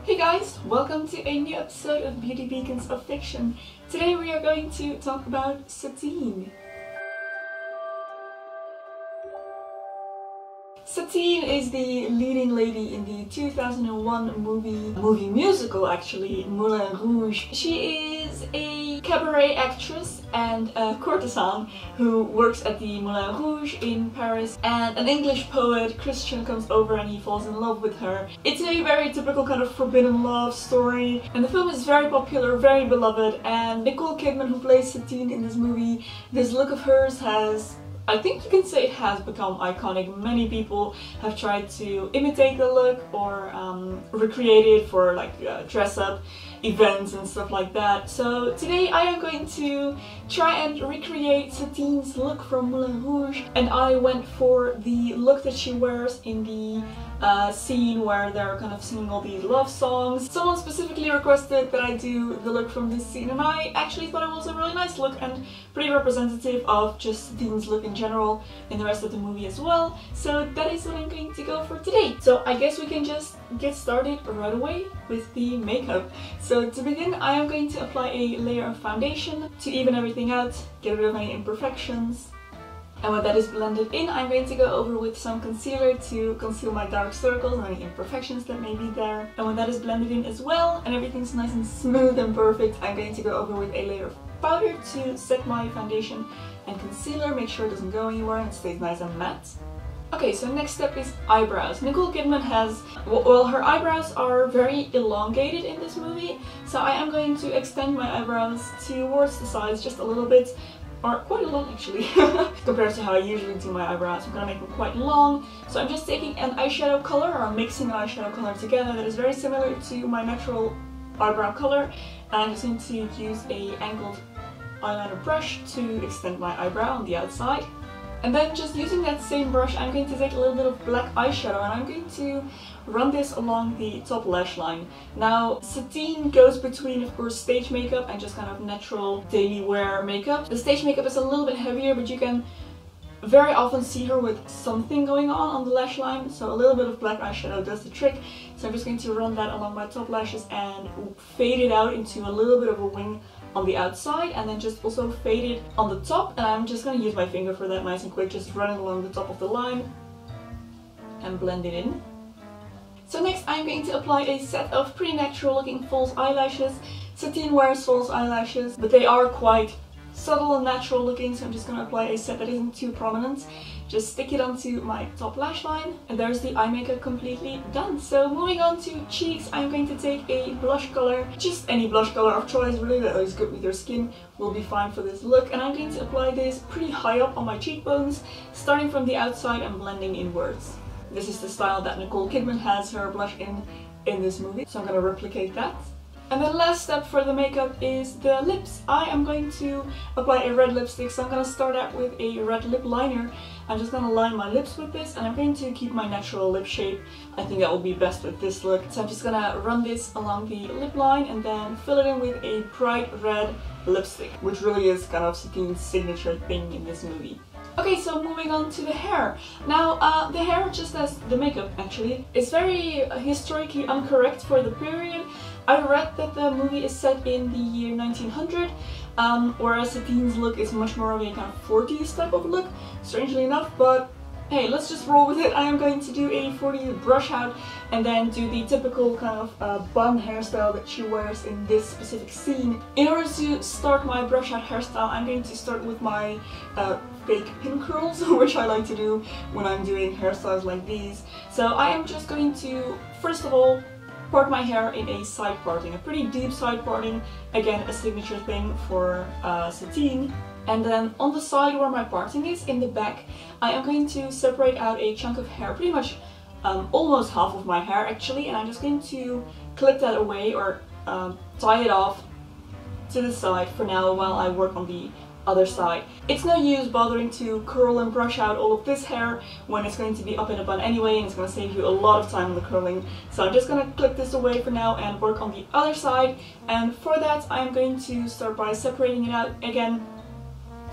Hey guys, welcome to a new episode of Beauty Beacons of Fiction. Today we are going to talk about Satine. Satine is the leading lady in the 2001 movie musical actually, Moulin Rouge. She is a cabaret actress and a courtesan who works at the Moulin Rouge in Paris, and an English poet, Christian, comes over and he falls in love with her. It's a very typical kind of forbidden love story, and the film is very popular, very beloved, and Nicole Kidman, who plays Satine in this movie, this look of hers has, I think you can say, it has become iconic. Many people have tried to imitate the look or recreate it for like dress up events and stuff like that. So today I am going to try and recreate Satine's look from Moulin Rouge, and I went for the look that she wears in the scene where they're kind of singing all these love songs. Someone specifically requested that I do the look from this scene, and I actually thought it was a really nice look and pretty representative of just Satine's look in general in the rest of the movie as well. So that is what I'm going to go for today. So I guess we can just get started right away with the makeup. So to begin, I am going to apply a layer of foundation to even everything out, get rid of any imperfections. And when that is blended in, I'm going to go over with some concealer to conceal my dark circles and any imperfections that may be there. And when that is blended in as well, and everything's nice and smooth and perfect, I'm going to go over with a layer of powder to set my foundation and concealer, make sure it doesn't go anywhere and stays nice and matte. Okay, so next step is eyebrows. Nicole Kidman has, well, her eyebrows are very elongated in this movie, so I am going to extend my eyebrows towards the sides just a little bit, or quite a lot actually, compared to how I usually do my eyebrows. I'm gonna make them quite long, so I'm just taking an eyeshadow color, or I'm mixing an eyeshadow color together that is very similar to my natural eyebrow color, and I'm just going to use a angled eyeliner brush to extend my eyebrow on the outside. And then just using that same brush, I'm going to take a little bit of black eyeshadow and I'm going to run this along the top lash line. Now, Satine goes between, of course, stage makeup and just kind of natural daily wear makeup. The stage makeup is a little bit heavier, but you can very often see her with something going on the lash line, so a little bit of black eyeshadow does the trick. So I'm just going to run that along my top lashes and fade it out into a little bit of a wing on the outside, and then just also fade it on the top, and I'm just going to use my finger for that, nice and quick, just run it along the top of the line and blend it in. So next I'm going to apply a set of pretty natural looking false eyelashes. Satine wears false eyelashes, but they are quite subtle and natural looking, so I'm just going to apply a set that isn't too prominent. Just stick it onto my top lash line, and there's the eye makeup completely done. So moving on to cheeks, I'm going to take a blush color, just any blush color of choice really that is good with your skin will be fine for this look, and I'm going to apply this pretty high up on my cheekbones, starting from the outside and blending inwards. This is the style that Nicole Kidman has her blush in this movie, so I'm going to replicate that. And the last step for the makeup is the lips. I am going to apply a red lipstick, so I'm going to start out with a red lip liner. I'm just going to line my lips with this, and I'm going to keep my natural lip shape. I think that will be best with this look. So I'm just going to run this along the lip line and then fill it in with a bright red lipstick, which really is kind of Satine's signature thing in this movie. Okay, so moving on to the hair. Now, the hair, just as the makeup actually, is very historically incorrect for the period. I read that the movie is set in the year 1900, whereas Satine's look is much more of a kind of 40s type of look, strangely enough, but hey, let's just roll with it. I am going to do a 40s brush out and then do the typical kind of bun hairstyle that she wears in this specific scene. In order to start my brush out hairstyle, I'm going to start with my fake pin curls, which I like to do when I'm doing hairstyles like these. So I am just going to, first of all, part my hair in a side parting, a pretty deep side parting, again a signature thing for Satine. And then on the side where my parting is, in the back, I am going to separate out a chunk of hair, pretty much almost half of my hair actually, and I'm just going to clip that away or tie it off to the side for now while I work on the other side. It's no use bothering to curl and brush out all of this hair when it's going to be up in a bun anyway, and it's going to save you a lot of time on the curling. So I'm just going to clip this away for now and work on the other side, and for that I'm going to start by separating it out again.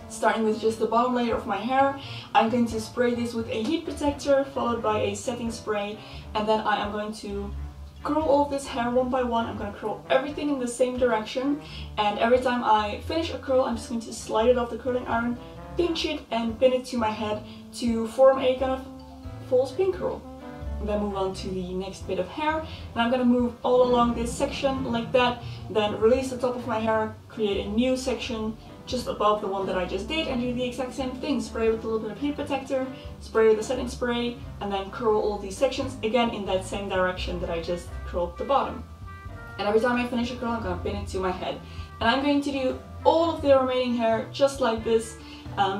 Starting with just the bottom layer of my hair, I'm going to spray this with a heat protector followed by a setting spray, and then I am going to curl all of this hair one by one. I'm going to curl everything in the same direction, and every time I finish a curl, I'm just going to slide it off the curling iron, pinch it and pin it to my head to form a kind of false pin curl. And then move on to the next bit of hair, and I'm going to move all along this section like that, then release the top of my hair, create a new section just above the one that I just did, and do the exact same thing. Spray with a little bit of heat protector, spray with the setting spray, and then curl all these sections again in that same direction that I just curled the bottom. And every time I finish a curl, I'm going to pin it to my head. And I'm going to do all of the remaining hair just like this,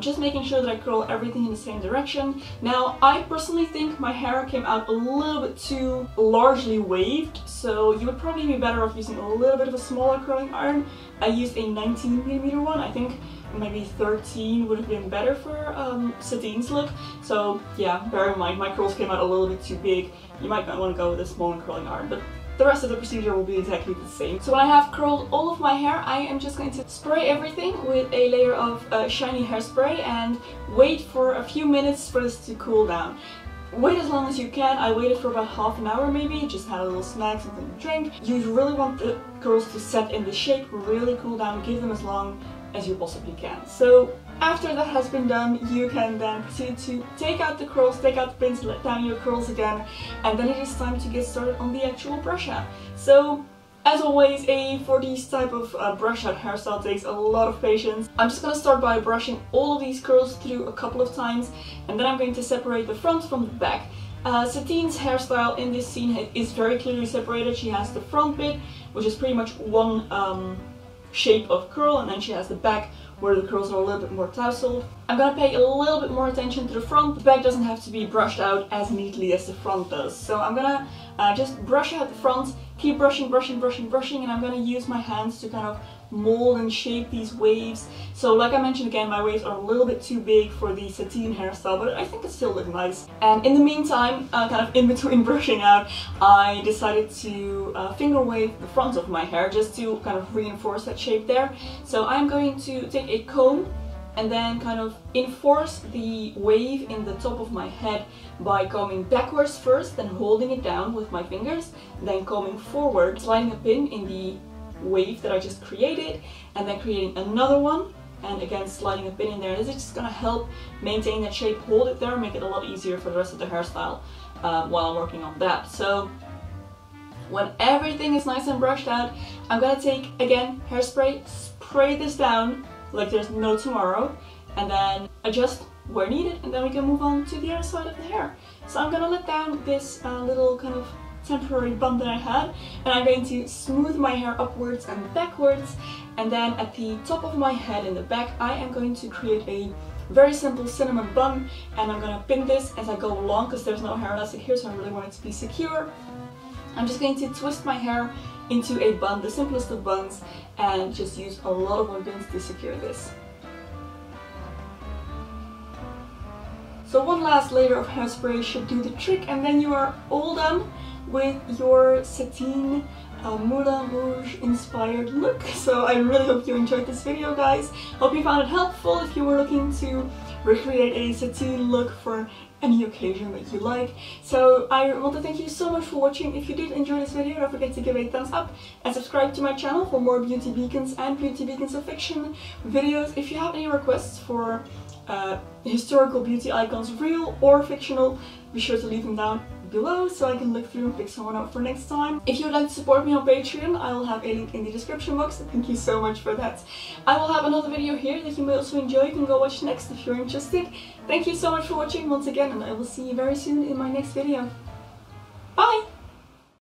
just making sure that I curl everything in the same direction. Now, I personally think my hair came out a little bit too largely waved, so you would probably be better off using a little bit of a smaller curling iron. I used a 19mm one. I think maybe 13 would have been better for Satine's look. So yeah, bear in mind, my curls came out a little bit too big. You might not want to go with a smaller curling iron, but the rest of the procedure will be exactly the same. So when I have curled all of my hair, I am just going to spray everything with a layer of shiny hairspray and wait for a few minutes for this to cool down. Wait as long as you can. I waited for about half an hour maybe, just had a little snack, something to drink. You really want the curls to set in the shape, really cool down, give them as long as you possibly can. So after that has been done, you can then proceed to take out the curls, take out the pins, let down your curls again, and then it is time to get started on the actual brush out. So as always, for these type of brush out hairstyle takes a lot of patience. I'm just going to start by brushing all of these curls through a couple of times, and then I'm going to separate the front from the back. Satine's hairstyle in this scene is very clearly separated. She has the front bit, which is pretty much one shape of curl, and then she has the back where the curls are a little bit more tousled. I'm gonna pay a little bit more attention to the front. The back doesn't have to be brushed out as neatly as the front does. So I'm gonna just brush out the front, keep brushing, and I'm gonna use my hands to kind of mold and shape these waves. So like I mentioned again, my waves are a little bit too big for the Satine hairstyle, but I think it still looks nice. And in the meantime, kind of in between brushing out, I decided to finger wave the front of my hair just to kind of reinforce that shape there. So I'm going to take a comb and then kind of enforce the wave in the top of my head by combing backwards first, then holding it down with my fingers, then combing forward, sliding a pin in the wave that I just created, and then creating another one, and again sliding a pin in there. This is just gonna help maintain that shape, hold it there, make it a lot easier for the rest of the hairstyle while I'm working on that. So when everything is nice and brushed out, I'm gonna take, again, hairspray, spray this down like there's no tomorrow, and then adjust where needed, and then we can move on to the other side of the hair. So I'm gonna let down this little kind of temporary bun that I had, and I'm going to smooth my hair upwards and backwards, and then at the top of my head in the back I am going to create a very simple cinnamon bun, and I'm going to pin this as I go along because there's no hair elastic here, so I really want it to be secure. I'm just going to twist my hair into a bun, the simplest of buns, and just use a lot of ribbons to secure this. So one last layer of hairspray should do the trick, and then you are all done with your Satine Moulin Rouge inspired look. So I really hope you enjoyed this video, guys. Hope you found it helpful if you were looking to recreate a Satine look for any occasion that you like. So I want to thank you so much for watching. If you did enjoy this video, don't forget to give it a thumbs up and subscribe to my channel for more beauty beacons and beauty beacons of fiction videos. If you have any requests for historical beauty icons, real or fictional, be sure to leave them down below so I can look through and pick someone out for next time. If you would like to support me on Patreon, I will have a link in the description box. Thank you so much for that. I will have another video here that you may also enjoy. You can go watch next if you're interested. Thank you so much for watching once again, and I will see you very soon in my next video. Bye!